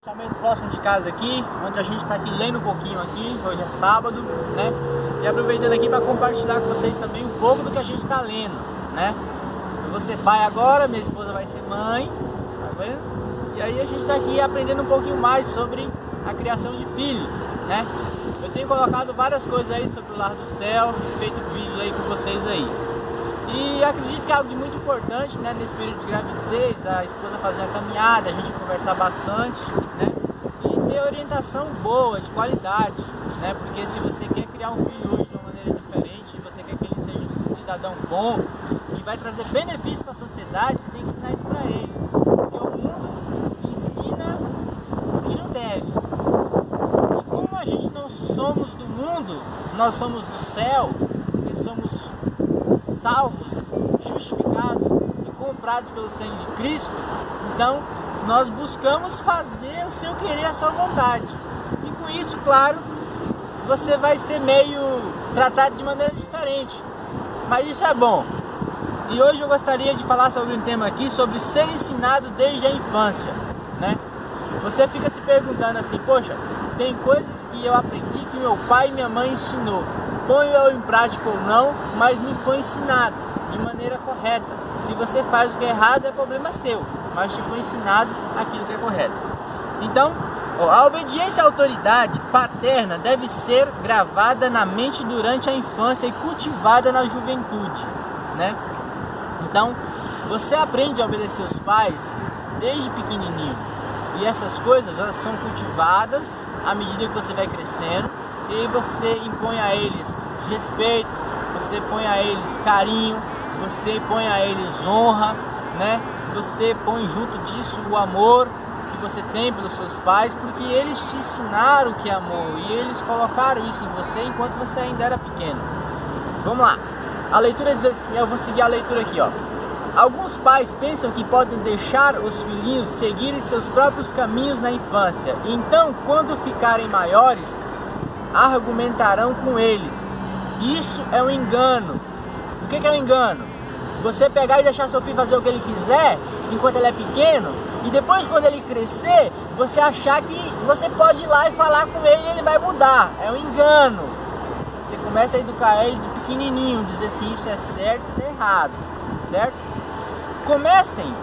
Chamamento próximo de casa aqui, onde a gente está aqui lendo um pouquinho aqui. Hoje é sábado, né? E aproveitando aqui para compartilhar com vocês também um pouco do que a gente está lendo, né? Eu vou ser pai agora, minha esposa vai ser mãe, tá vendo? E aí a gente está aqui aprendendo um pouquinho mais sobre a criação de filhos, né? Eu tenho colocado várias coisas aí sobre o Lar do Céu, feito vídeos aí com vocês aí. E acredito que é algo de muito importante, né, nesse período de gravidez, a esposa fazer a caminhada, a gente conversar bastante, né, e ter orientação boa, de qualidade, né, porque se você quer criar um filho hoje de uma maneira diferente, você quer que ele seja um cidadão bom, que vai trazer benefícios para a sociedade, você tem que ensinar isso para ele, porque o mundo ensina o que não deve. E como a gente não somos do mundo, nós somos do céu, porque somos salvos, justificados e comprados pelo sangue de Cristo, então nós buscamos fazer o seu querer, a sua vontade. E com isso, claro, você vai ser meio tratado de maneira diferente, mas isso é bom. E hoje eu gostaria de falar sobre um tema aqui, sobre ser ensinado desde a infância, né? Você fica se perguntando assim, poxa, tem coisas que eu aprendi que meu pai e minha mãe ensinou. Ponho eu em prática ou não, mas me foi ensinado de maneira correta. Se você faz o que é errado, é problema seu, mas te foi ensinado aquilo que é correto. Então, a obediência à autoridade paterna deve ser gravada na mente durante a infância e cultivada na juventude, né? Então, você aprende a obedecer os pais desde pequenininho. E essas coisas, elas são cultivadas à medida que você vai crescendo. E você impõe a eles respeito, você põe a eles carinho, você põe a eles honra, né? Você põe junto disso o amor que você tem pelos seus pais, porque eles te ensinaram o que é amor e eles colocaram isso em você enquanto você ainda era pequeno. Vamos lá, a leitura diz assim, eu vou seguir a leitura aqui, ó. Alguns pais pensam que podem deixar os filhinhos seguirem seus próprios caminhos na infância, e então, quando ficarem maiores, argumentarão com eles. Isso é um engano. O que é um engano? Você pegar e deixar seu filho fazer o que ele quiser enquanto ele é pequeno, e depois, quando ele crescer, você achar que você pode ir lá e falar com ele e ele vai mudar. É um engano. Você começa a educar ele de pequenininho, dizer se isso é certo, isso é errado, certo? Comecem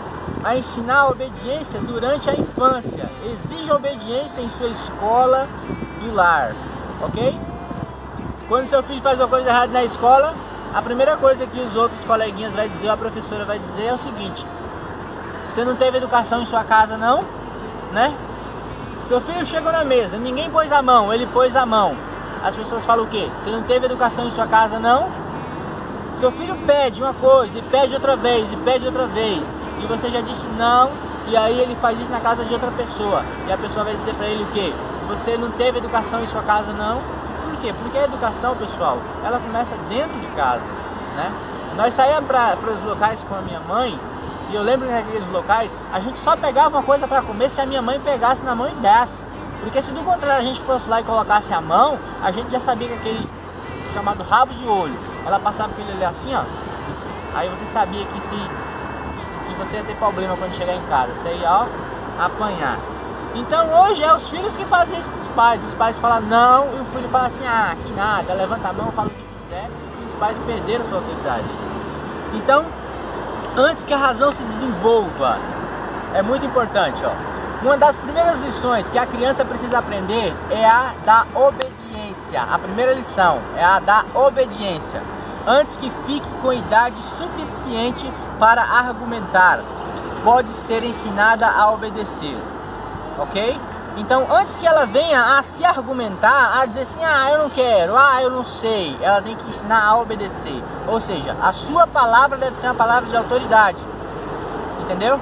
a ensinar a obediência durante a infância. Exija obediência em sua escola do lar. Ok? Quando seu filho faz uma coisa errada na escola, a primeira coisa que os outros coleguinhas vai dizer, ou a professora vai dizer é o seguinte: você não teve educação em sua casa não? Né? Seu filho chegou na mesa, ninguém pôs a mão, ele pôs a mão. As pessoas falam o quê? Você não teve educação em sua casa não? Seu filho pede uma coisa, e pede outra vez, e pede outra vez, e você já disse não, e aí ele faz isso na casa de outra pessoa, e a pessoa vai dizer pra ele o quê? Você não teve educação em sua casa não? Por quê? Porque a educação, pessoal, ela começa dentro de casa, né? Nós saíamos para os locais com a minha mãe, e eu lembro que naqueles locais, a gente só pegava uma coisa para comer se a minha mãe pegasse na mão e desse. Porque se do contrário a gente fosse lá e colocasse a mão, a gente já sabia que aquele chamado rabo de olho, ela passava com ele ali assim, ó, aí você sabia que você ia ter problema quando chegar em casa, você ia, ó, apanhar. Então hoje é os filhos que fazem isso com os pais falam não, e o filho fala assim, ah, que nada, levanta a mão, fala o que quiser, e os pais perderam sua autoridade. Então, antes que a razão se desenvolva, é muito importante, ó, uma das primeiras lições que a criança precisa aprender é a da obediência. A primeira lição é a da obediência, antes que fique com idade suficiente para argumentar, pode ser ensinada a obedecer. Ok? Então, antes que ela venha a se argumentar, a dizer assim, ah, eu não quero, ah, eu não sei, ela tem que ensinar a obedecer. Ou seja, a sua palavra deve ser uma palavra de autoridade. Entendeu?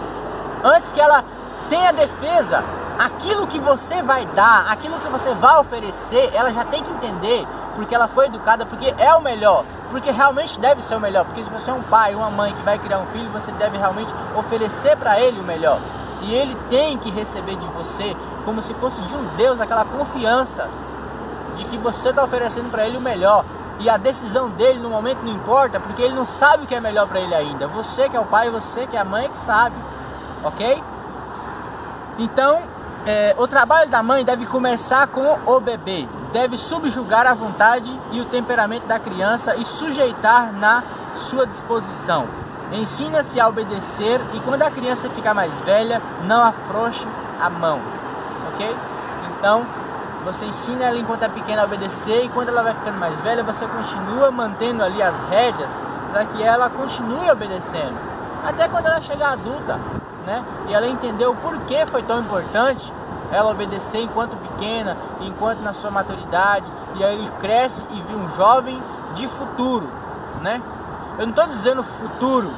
Antes que ela tenha defesa, aquilo que você vai dar, aquilo que você vai oferecer, ela já tem que entender, porque ela foi educada, porque é o melhor, porque realmente deve ser o melhor. Porque se você é um pai, uma mãe que vai criar um filho, você deve realmente oferecer para ele o melhor. E ele tem que receber de você, como se fosse de um Deus, aquela confiança de que você está oferecendo para ele o melhor. E a decisão dele no momento não importa, porque ele não sabe o que é melhor para ele ainda. Você que é o pai, você que é a mãe que sabe, ok? Então, O trabalho da mãe deve começar com o bebê, deve subjugar a vontade e o temperamento da criança e sujeitar na sua disposição. Ensina-se a obedecer e quando a criança ficar mais velha, não afrouxe a mão, ok? Então, você ensina ela enquanto é pequena a obedecer e quando ela vai ficando mais velha, você continua mantendo ali as rédeas para que ela continue obedecendo, até quando ela chegar adulta, né? E ela entendeu o porquê foi tão importante ela obedecer enquanto pequena, enquanto na sua maturidade, e aí ele cresce e vira um jovem de futuro, né? Eu não estou dizendo futuro,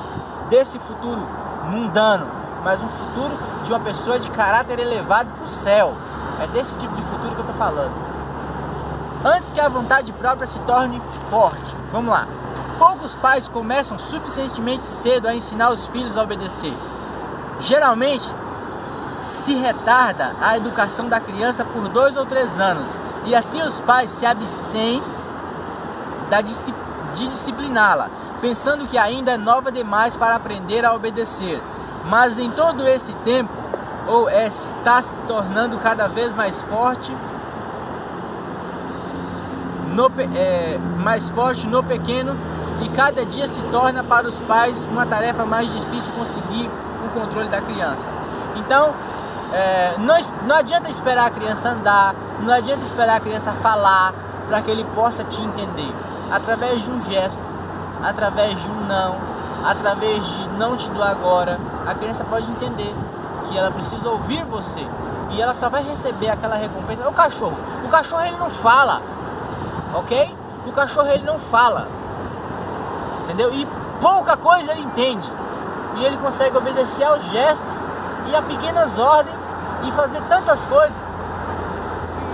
desse futuro mundano, mas um futuro de uma pessoa de caráter elevado para o céu. É desse tipo de futuro que eu estou falando. Antes que a vontade própria se torne forte. Vamos lá. Poucos pais começam suficientemente cedo a ensinar os filhos a obedecer. Geralmente, se retarda a educação da criança por 2 ou 3 anos. E assim os pais se abstêm de discipliná-la, pensando que ainda é nova demais para aprender a obedecer. Mas em todo esse tempo, ou está se tornando cada vez mais forte no pequeno, e cada dia se torna para os pais uma tarefa mais difícil conseguir o controle da criança. Então, não adianta esperar a criança andar, não adianta esperar a criança falar para que ele possa te entender. Através de um gesto, através de um não, através de não te dou agora, a criança pode entender que ela precisa ouvir você e ela só vai receber aquela recompensa. O cachorro ele não fala, ok? O cachorro ele não fala, entendeu? E pouca coisa ele entende e ele consegue obedecer aos gestos e a pequenas ordens e fazer tantas coisas.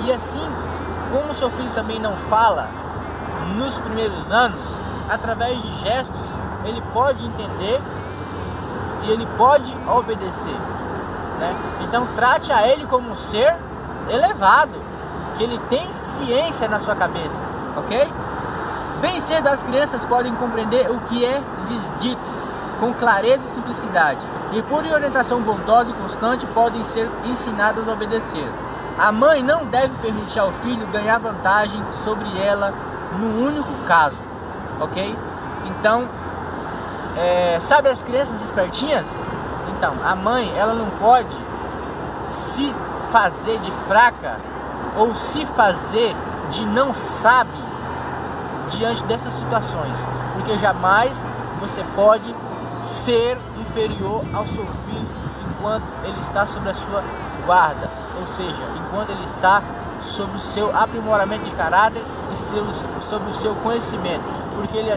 E assim, como seu filho também não fala nos primeiros anos, através de gestos ele pode entender e ele pode obedecer, né? Então trate a ele como um ser elevado, que ele tem ciência na sua cabeça, ok? Bem cedo as crianças podem compreender o que é lhes dito com clareza e simplicidade, e por orientação bondosa e constante podem ser ensinadas a obedecer. A mãe não deve permitir ao filho ganhar vantagem sobre ela num único caso, ok? Então, sabe as crianças espertinhas? Então, a mãe, ela não pode se fazer de fraca ou se fazer de não sabe diante dessas situações, porque jamais você pode ser inferior ao seu filho enquanto ele está sob a sua guarda, ou seja, enquanto ele está sob o seu aprimoramento de caráter e sobre o seu conhecimento, porque ele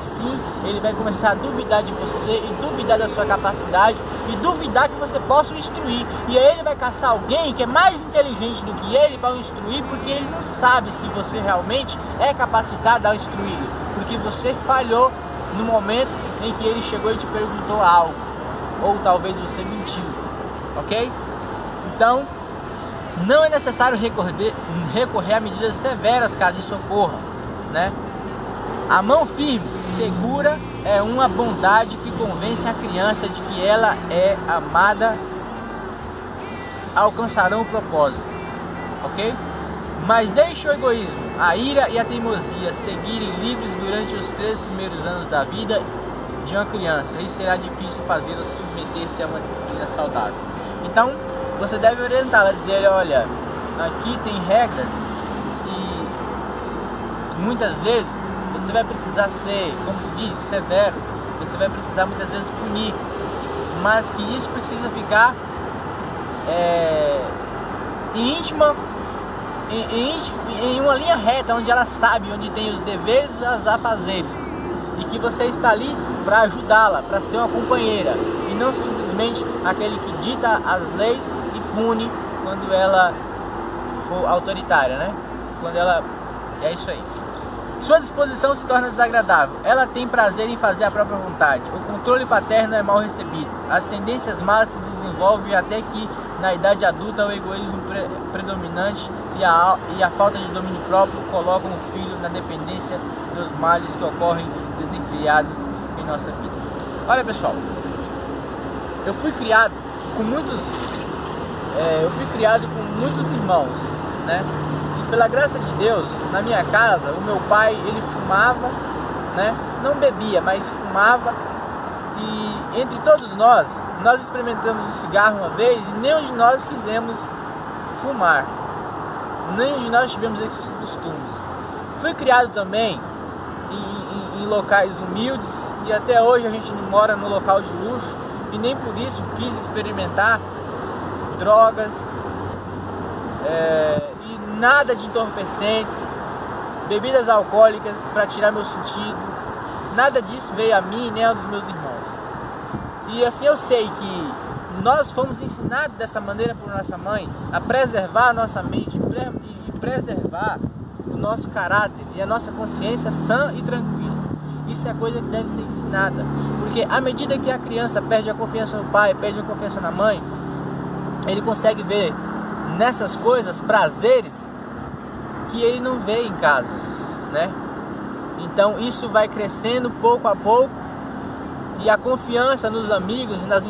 vai começar a duvidar de você e duvidar da sua capacidade e duvidar que você possa o instruir, e aí ele vai caçar alguém que é mais inteligente do que ele para o instruir, porque ele não sabe se você realmente é capacitado a instruí-lo, porque você falhou no momento em que ele chegou e te perguntou algo, ou talvez você mentiu, ok? Então, não é necessário recorrer a medidas severas caso isso ocorra, né? A mão firme, segura, é uma bondade que convence a criança de que ela é amada, alcançarão o propósito, ok? Mas deixe o egoísmo, a ira e a teimosia seguirem livres durante os 3 primeiros anos da vida de uma criança, e será difícil fazê-la submeter-se a uma disciplina saudável. Então, você deve orientá-la, dizer, olha, aqui tem regras e muitas vezes você vai precisar ser, como se diz, severo, você vai precisar muitas vezes punir, mas que isso precisa ficar em uma linha reta, onde ela sabe, onde tem os deveres e os afazeres, e que você está ali para ajudá-la, para ser uma companheira, e não simplesmente aquele que dita as leis e pune quando ela for autoritária, né? Quando ela... é isso aí. Sua disposição se torna desagradável. Ela tem prazer em fazer a própria vontade. O controle paterno é mal recebido. As tendências más se desenvolvem até que, na idade adulta, o egoísmo predominante e a falta de domínio próprio colocam o filho na dependência dos males que ocorrem desenfreados em nossa vida. Olha, pessoal, eu fui criado com muitos eu fui criado com muitos irmãos, né? E pela graça de Deus, na minha casa, o meu pai, ele fumava, né? Não bebia, mas fumava. E entre todos nós experimentamos o cigarro uma vez e nenhum de nós quisemos fumar. Nenhum de nós tivemos esses costumes. Fui criado também em locais humildes e até hoje a gente não mora no local de luxo e nem por isso quis experimentar drogas e nada de entorpecentes, bebidas alcoólicas para tirar meu sentido. Nada disso veio a mim nem a dos meus irmãos. E assim eu sei que nós fomos ensinados dessa maneira por nossa mãe a preservar a nossa mente e preservar o nosso caráter e a nossa consciência sã e tranquila. Isso é coisa que deve ser ensinada, porque à medida que a criança perde a confiança no pai, perde a confiança na mãe, ele consegue ver nessas coisas prazeres que ele não vê em casa, né? Então isso vai crescendo pouco a pouco e a confiança nos amigos e nas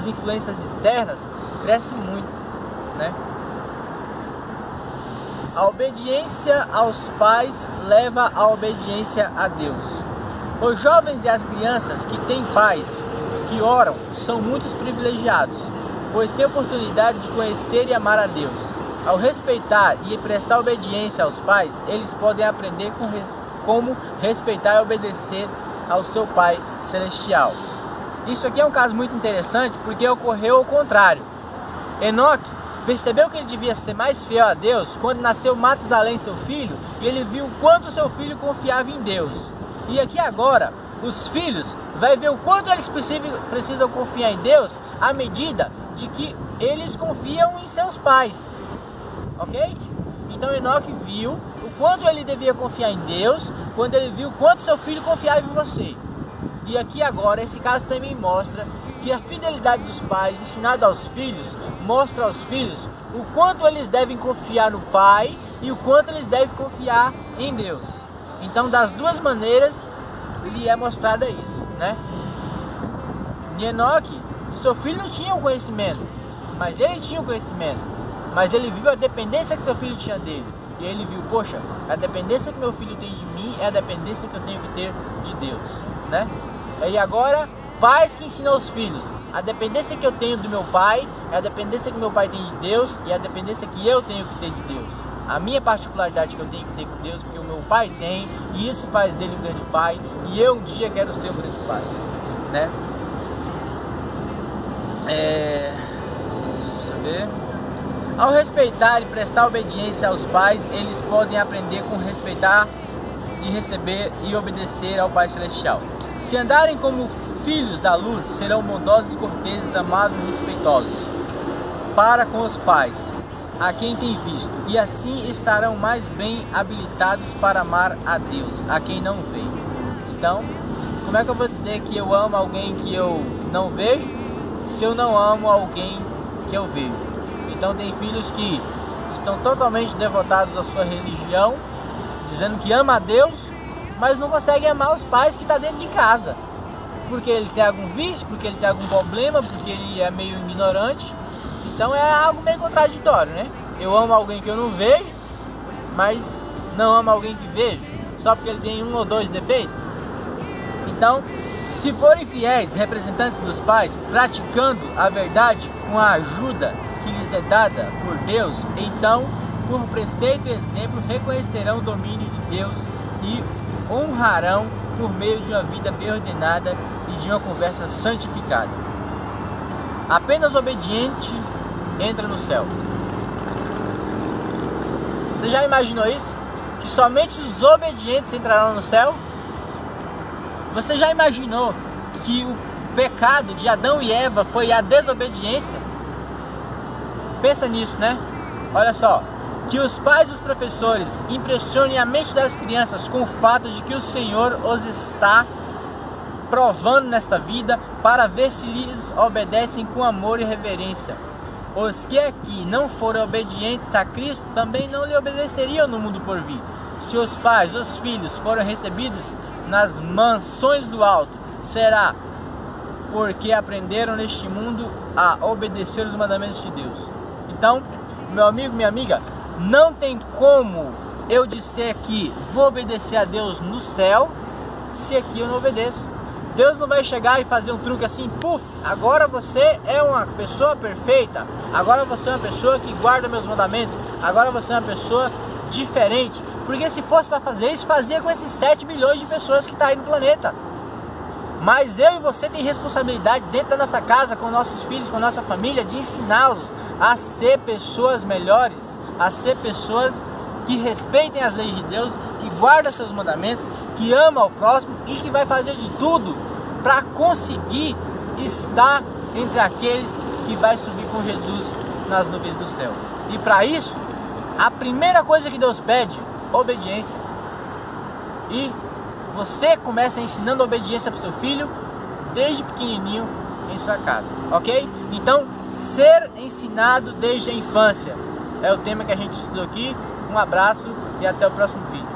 influências externas cresce muito, né? A obediência aos pais leva à obediência a Deus. Os jovens e as crianças que têm pais que oram são muitos privilegiados, pois têm oportunidade de conhecer e amar a Deus. Ao respeitar e prestar obediência aos pais, eles podem aprender como respeitar e obedecer ao seu Pai Celestial. Isso aqui é um caso muito interessante porque ocorreu ao contrário. Enoque percebeu que ele devia ser mais fiel a Deus quando nasceu Matusalém, seu filho, e ele viu o quanto seu filho confiava em Deus. E aqui agora, os filhos vão ver o quanto eles precisam confiar em Deus à medida de que eles confiam em seus pais. Ok? Então Enoque viu o quanto ele devia confiar em Deus quando ele viu o quanto seu filho confiava em você. E aqui agora, esse caso também mostra que a fidelidade dos pais ensinada aos filhos mostra aos filhos o quanto eles devem confiar no pai e o quanto eles devem confiar em Deus. Então, das duas maneiras, lhe é mostrado isso, né? Em Enoque, o seu filho não tinha o conhecimento, mas ele tinha o conhecimento. Mas ele viu a dependência que seu filho tinha dele. E ele viu, poxa, a dependência que meu filho tem de mim é a dependência que eu tenho que ter de Deus, né? E agora, pais que ensinam aos filhos, a dependência que eu tenho do meu pai é a dependência que meu pai tem de Deus e a dependência que eu tenho que ter de Deus. A minha particularidade que eu tenho que ter com Deus, porque o meu pai tem, e isso faz dele um grande pai, e eu um dia quero ser um grande pai, né? Deixa eu ver. Ao respeitar e prestar obediência aos pais, eles podem aprender com respeitar e receber e obedecer ao Pai Celestial. Se andarem como filhos da luz, serão bondosos e corteses, amados e respeitosos para com os pais, a quem tem visto, e assim estarão mais bem habilitados para amar a Deus, a quem não vê. Então, como é que eu vou dizer que eu amo alguém que eu não vejo, se eu não amo alguém que eu vejo? Então tem filhos que estão totalmente devotados à sua religião, dizendo que ama a Deus, mas não conseguem amar os pais que estão dentro de casa. Porque ele tem algum vício, porque ele tem algum problema, porque ele é meio ignorante. Então é algo meio contraditório, né? Eu amo alguém que eu não vejo, mas não amo alguém que vejo, só porque ele tem um ou dois defeitos. Então, se forem fiéis representantes dos pais, praticando a verdade com a ajuda que lhes é dada por Deus, então, por preceito e exemplo, reconhecerão o domínio de Deus e honrarão por meio de uma vida bem ordenada e de uma conversa santificada. Apenas obediente entra no céu. Você já imaginou isso? Que somente os obedientes entrarão no céu? Você já imaginou que o pecado de Adão e Eva foi a desobediência? Pensa nisso, né? Olha só, que os pais e os professores impressionem a mente das crianças com o fato de que o Senhor os está provando nesta vida para ver se lhes obedecem com amor e reverência. Os que aqui não forem obedientes a Cristo também não lhe obedeceriam no mundo por vir. Se os pais, os filhos forem recebidos nas mansões do alto, será porque aprenderam neste mundo a obedecer os mandamentos de Deus. Então, meu amigo, minha amiga, não tem como eu dizer que vou obedecer a Deus no céu se aqui eu não obedeço. Deus não vai chegar e fazer um truque assim, puf, agora você é uma pessoa perfeita, agora você é uma pessoa que guarda meus mandamentos, agora você é uma pessoa diferente. Porque se fosse para fazer isso, fazia com esses 7 bilhões de pessoas que estão aí no planeta. Mas eu e você tem responsabilidade dentro da nossa casa, com nossos filhos, com nossa família, de ensiná-los a ser pessoas melhores, a ser pessoas que respeitem as leis de Deus, que guardam seus mandamentos, que ama o próximo e que vai fazer de tudo para conseguir estar entre aqueles que vai subir com Jesus nas nuvens do céu. E para isso, a primeira coisa que Deus pede, obediência. E você começa ensinando a obediência para o seu filho desde pequenininho em sua casa, ok? Então, ser ensinado desde a infância é o tema que a gente estudou aqui. Um abraço e até o próximo vídeo.